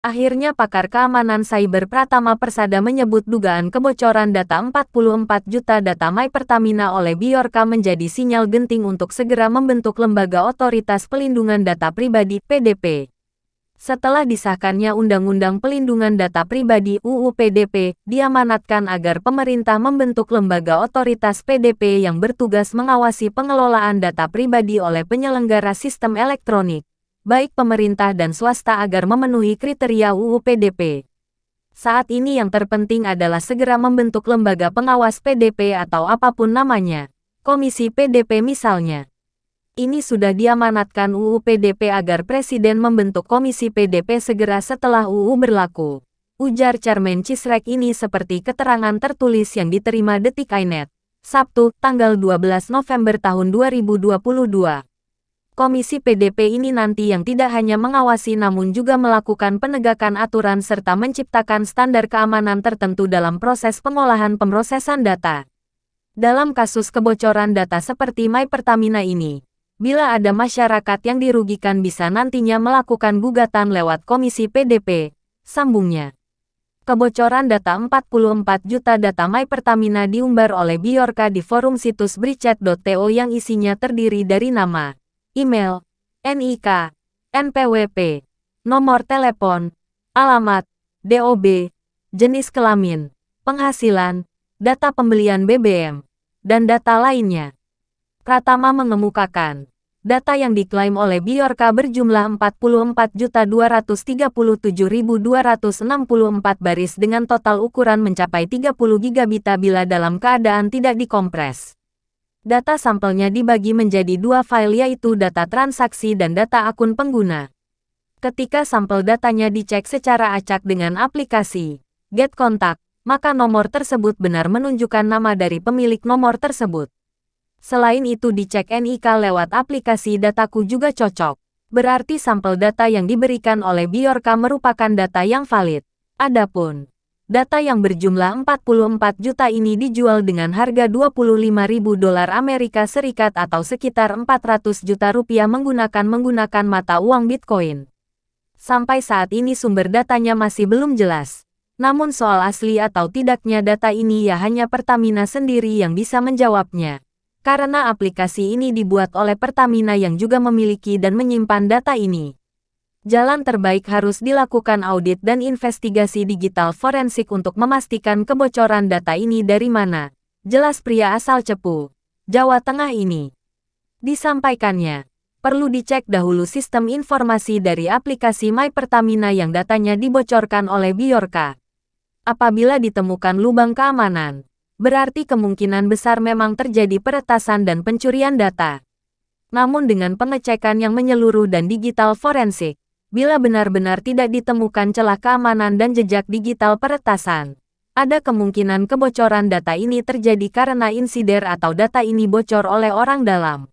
Akhirnya pakar keamanan cyber Pratama Persada menyebut dugaan kebocoran data 44 juta data My Pertamina oleh Bjorka menjadi sinyal genting untuk segera membentuk Lembaga Otoritas Pelindungan Data Pribadi (PDP). Setelah disahkannya Undang-Undang Pelindungan Data Pribadi (UU PDP), diamanatkan agar pemerintah membentuk Lembaga Otoritas PDP yang bertugas mengawasi pengelolaan data pribadi oleh penyelenggara sistem elektronik, baik pemerintah dan swasta agar memenuhi kriteria UU PDP. Saat ini yang terpenting adalah segera membentuk lembaga pengawas PDP atau apapun namanya, Komisi PDP misalnya. Ini sudah diamanatkan UU PDP agar Presiden membentuk Komisi PDP segera setelah UU berlaku, ujar Charmen Cisrek ini seperti keterangan tertulis yang diterima Detik.net, Sabtu, tanggal 12 November tahun 2022. Komisi PDP ini nanti yang tidak hanya mengawasi namun juga melakukan penegakan aturan serta menciptakan standar keamanan tertentu dalam proses pengolahan pemrosesan data. Dalam kasus kebocoran data seperti My Pertamina ini, bila ada masyarakat yang dirugikan bisa nantinya melakukan gugatan lewat Komisi PDP, sambungnya. Kebocoran data 44 juta data My Pertamina diumbar oleh Bjorka di forum situs Brichat.to yang isinya terdiri dari nama, email, NIK, NPWP, nomor telepon, alamat, DOB, jenis kelamin, penghasilan, data pembelian BBM, dan data lainnya. Pratama mengemukakan, data yang diklaim oleh Bjorka berjumlah 44.237.264 baris dengan total ukuran mencapai 30 gigabit bila dalam keadaan tidak dikompres. Data sampelnya dibagi menjadi dua file yaitu data transaksi dan data akun pengguna. Ketika sampel datanya dicek secara acak dengan aplikasi Get Contact, maka nomor tersebut benar menunjukkan nama dari pemilik nomor tersebut. Selain itu dicek NIK lewat aplikasi Dataku juga cocok. Berarti sampel data yang diberikan oleh Bjorka merupakan data yang valid. Adapun data yang berjumlah 44 juta ini dijual dengan harga $25.000 Amerika Serikat atau sekitar 400 juta rupiah menggunakan mata uang Bitcoin. Sampai saat ini sumber datanya masih belum jelas. Namun soal asli atau tidaknya data ini ya hanya Pertamina sendiri yang bisa menjawabnya. Karena aplikasi ini dibuat oleh Pertamina yang juga memiliki dan menyimpan data ini. Jalan terbaik harus dilakukan audit dan investigasi digital forensik untuk memastikan kebocoran data ini dari mana. Jelas pria asal Cepu, Jawa Tengah ini. Disampaikannya, perlu dicek dahulu sistem informasi dari aplikasi My Pertamina yang datanya dibocorkan oleh Bjorka. Apabila ditemukan lubang keamanan, berarti kemungkinan besar memang terjadi peretasan dan pencurian data. Namun dengan pengecekan yang menyeluruh dan digital forensik, bila benar-benar tidak ditemukan celah keamanan dan jejak digital peretasan, ada kemungkinan kebocoran data ini terjadi karena insider atau data ini bocor oleh orang dalam.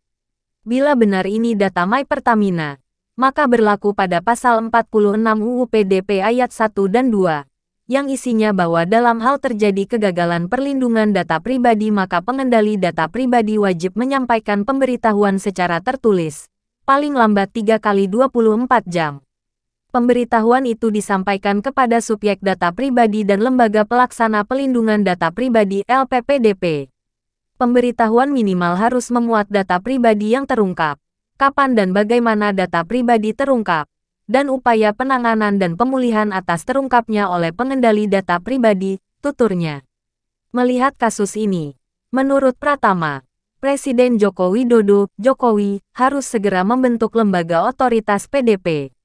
Bila benar ini data My Pertamina, maka berlaku pada pasal 46 UU PDP ayat 1 dan 2, yang isinya bahwa dalam hal terjadi kegagalan perlindungan data pribadi maka pengendali data pribadi wajib menyampaikan pemberitahuan secara tertulis, paling lambat 3 kali 24 jam. Pemberitahuan itu disampaikan kepada subjek data pribadi dan Lembaga Pelaksana Pelindungan Data Pribadi (LPPDP). Pemberitahuan minimal harus memuat data pribadi yang terungkap, kapan dan bagaimana data pribadi terungkap, dan upaya penanganan dan pemulihan atas terungkapnya oleh pengendali data pribadi, tuturnya. Melihat kasus ini, menurut Pratama, Presiden Joko Widodo, Jokowi, harus segera membentuk Lembaga Otoritas PDP.